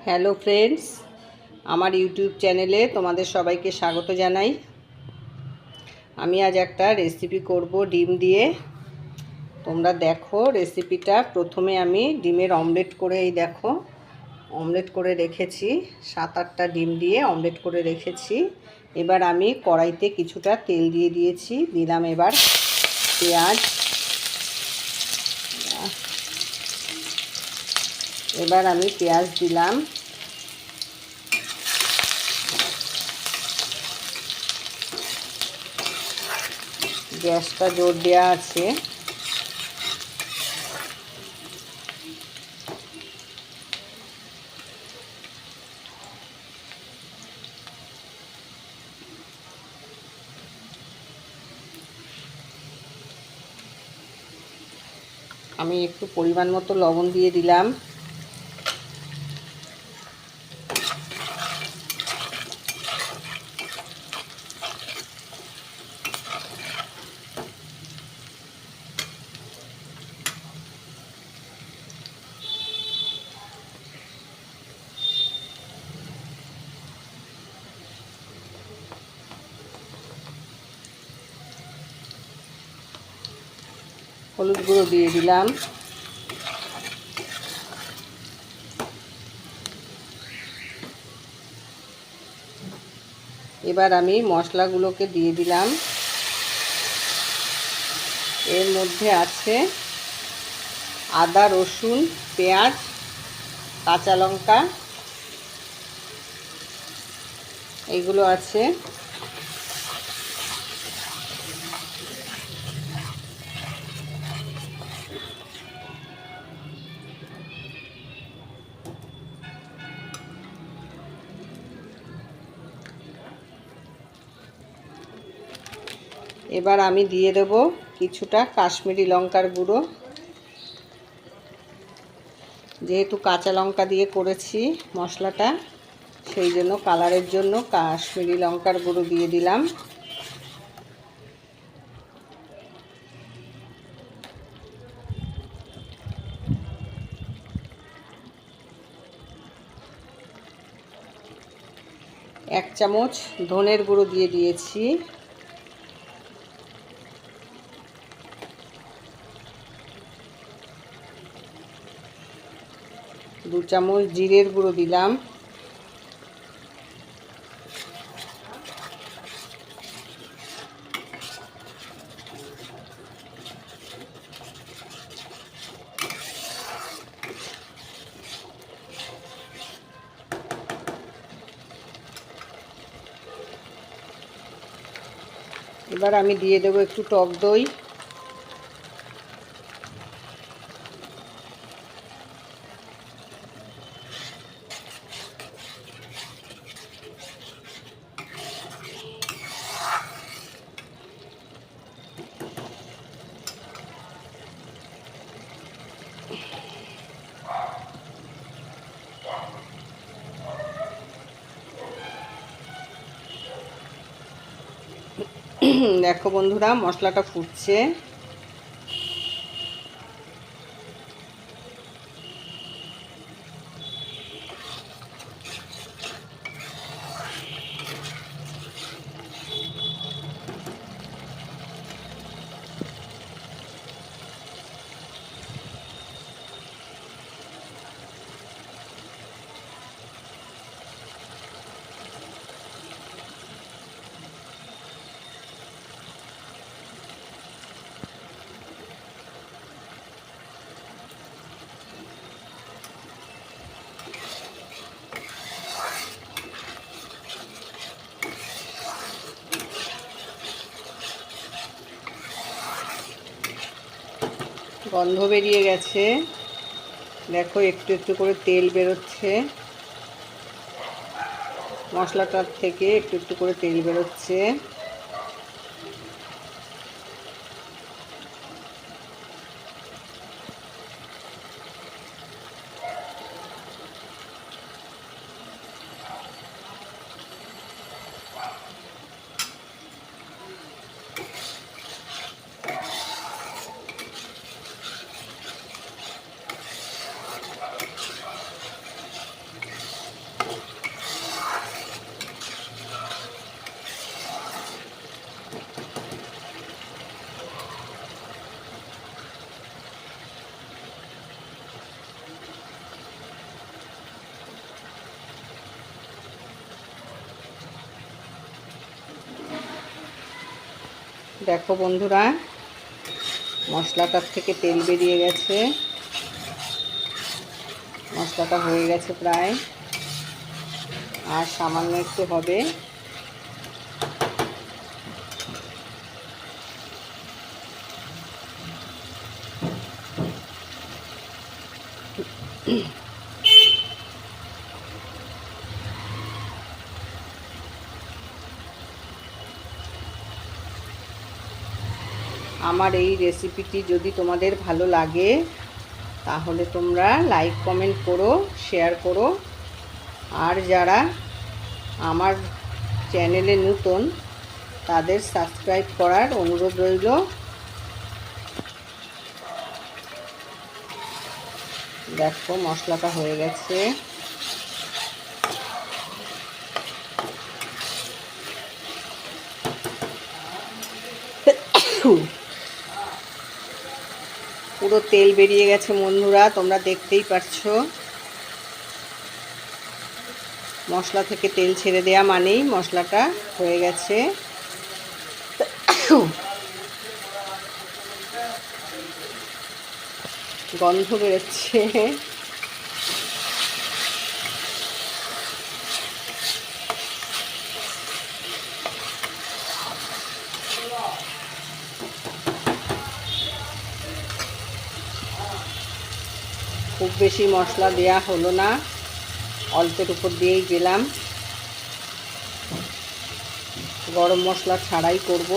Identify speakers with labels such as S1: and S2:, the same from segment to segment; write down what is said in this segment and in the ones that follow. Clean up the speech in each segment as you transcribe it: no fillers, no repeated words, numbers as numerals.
S1: Hello friends, আমার YouTube চ্যানেলে তোমাদের সবাইকে স্বাগত জানাই। আমি আজ একটা রেসিপি করব ডিম দিয়ে। তোমরা দেখো রেসিপিটা। প্রথমে আমি ডিমের অমলেট করে অমলেট করে রেখেছি। 7-8টা ডিম দিয়ে অমলেট করে রেখেছি। এবার আমি কড়াইতে কিছুটা তেল দিয়ে দিয়েছি। দিলাম এবার পেঁয়াজ। এবার আমি পেঁয়াজ দিলাম। গ্যাসটা জোর দেওয়া আছে। আমি একটু পরিমাণ মতো লবণ দিয়ে দিলাম। হলুদ গুঁড়ো দিয়ে দিলাম। এবার আমি মশলাগুলোকে দিয়ে দিলাম। এর মধ্যে আছে আদা, রসুন, পেঁয়াজ, কাঁচা লঙ্কা, এগুলো আছে। এবার আমি দিয়ে দেব কিছুটা কাশ্মীরি লঙ্কার গুঁড়ো। যেহেতু কাঁচা লঙ্কা দিয়ে করেছি মশলাটা, সেই জন্য কালারের জন্য কাশ্মীরি লঙ্কার গুঁড়ো দিয়ে দিলাম। এক চামচ ধনের গুঁড়ো দিয়ে দিয়েছি। দু চামচ জিরের গুঁড়ো দিলাম। এবার আমি দিয়ে দেবো একটু টক দই। দেখো বন্ধুরা, মশলাটা ফুটছে। গন্ধ বেরিয়ে গেছে। দেখো একটু একটু করে তেল বেরোচ্ছে। মশলাটার থেকে একটু একটু করে তেল বেরোচ্ছে। দেখো বন্ধুরা, মশলাটার থেকে তেল বেরিয়ে গেছে, মশলাটা হয়ে গেছে প্রায়, আর সামান্য একটু হবে। আমার এই রেসিপিটি যদি তোমাদের ভালো লাগে তাহলে তোমরা লাইক কমেন্ট করো, শেয়ার করো। আর যারা আমার চ্যানেলে নতুন তাদের সাবস্ক্রাইব করার অনুরোধ রইল। দেখো মশলাটা হয়ে গেছে। পুরো তেল বেরিয়ে গেছে বন্ধুরা, তোমরা দেখতেই পাচ্ছো। মশলা থেকে তেল ছেড়ে দেওয়া মানেই মশলাটা হয়ে গেছে। গন্ধ বেরোচ্ছে। খুব বেশি মশলা দেয়া হলো না, অল্পের উপর দিয়েই দিলাম। গরম মশলা ছাড়াই করব।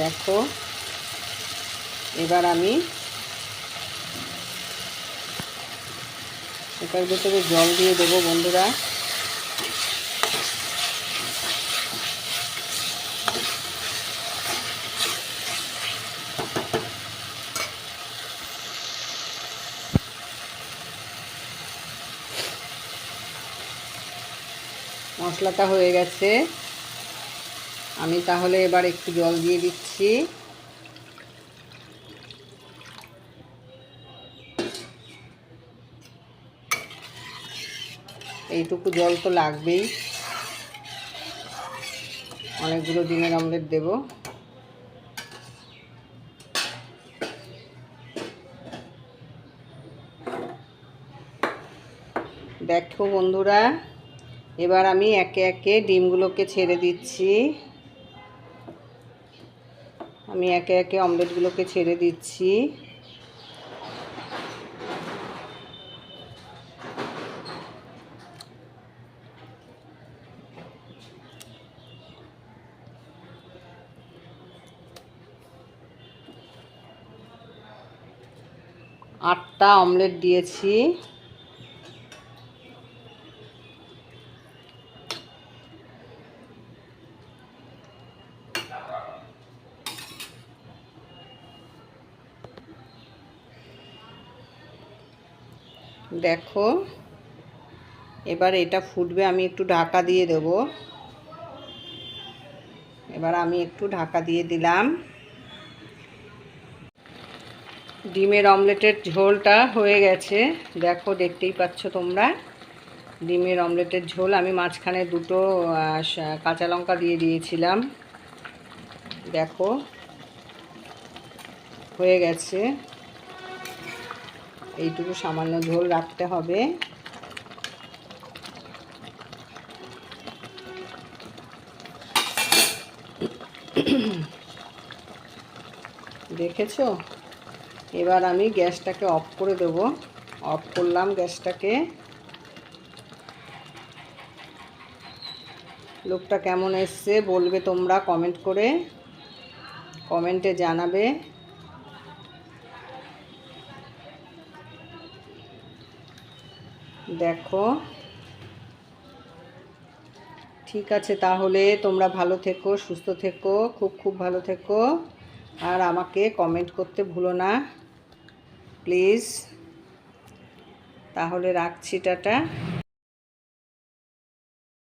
S1: দেখো এবার আমি এটার ভিতরে জল দিয়ে দেবো বন্ধুরা। মশলাটা হয়ে গেছে, আমি তাহলে এবার একটু জল দিয়ে দিচ্ছি। এইটুকু জল তো লাগবেই, অনেকগুলো ডিমের অমলেট দেব। দেখো বন্ধুরা, এবার আমি একে একে ডিমগুলোকে ছেড়ে দিচ্ছি। আমি একে একে অমলেটগুলোকে ছেড়ে দিচ্ছি। আটটা অমলেট দিয়েছি। দেখো এবার এটা ফুটবে, আমি একটু ঢাকা দিয়ে দেব। এবার আমি একটু ঢাকা দিয়ে দিলাম। ডিমের অমলেটের ঝোলটা হয়ে গেছে, দেখো দেখতেই পাচ্ছ তোমরা। ডিমের অমলেটের ঝোল, আমি মাঝখানে দুটো কাঁচা লঙ্কা দিয়ে দিয়েছিলাম। দেখো হয়ে গেছে। এইটুকু সামান্য ঝোল রাখতে হবে। দেখেছো? এবার আমি গ্যাসটাকে অফ করে দেব। অফ করলাম গ্যাসটাকে। লুকটা কেমন এসছে বলবে তোমরা কমেন্ট করে, কমেন্টে জানাবে। দেখো ঠিক আছে, তাহলে তোমরা ভালো থেকো, সুস্থ থেকো, খুব খুব ভালো থেকো। আর আমাকে কমেন্ট করতে ভুলো না প্লিজ। তাহলে রাখছি, টাটা।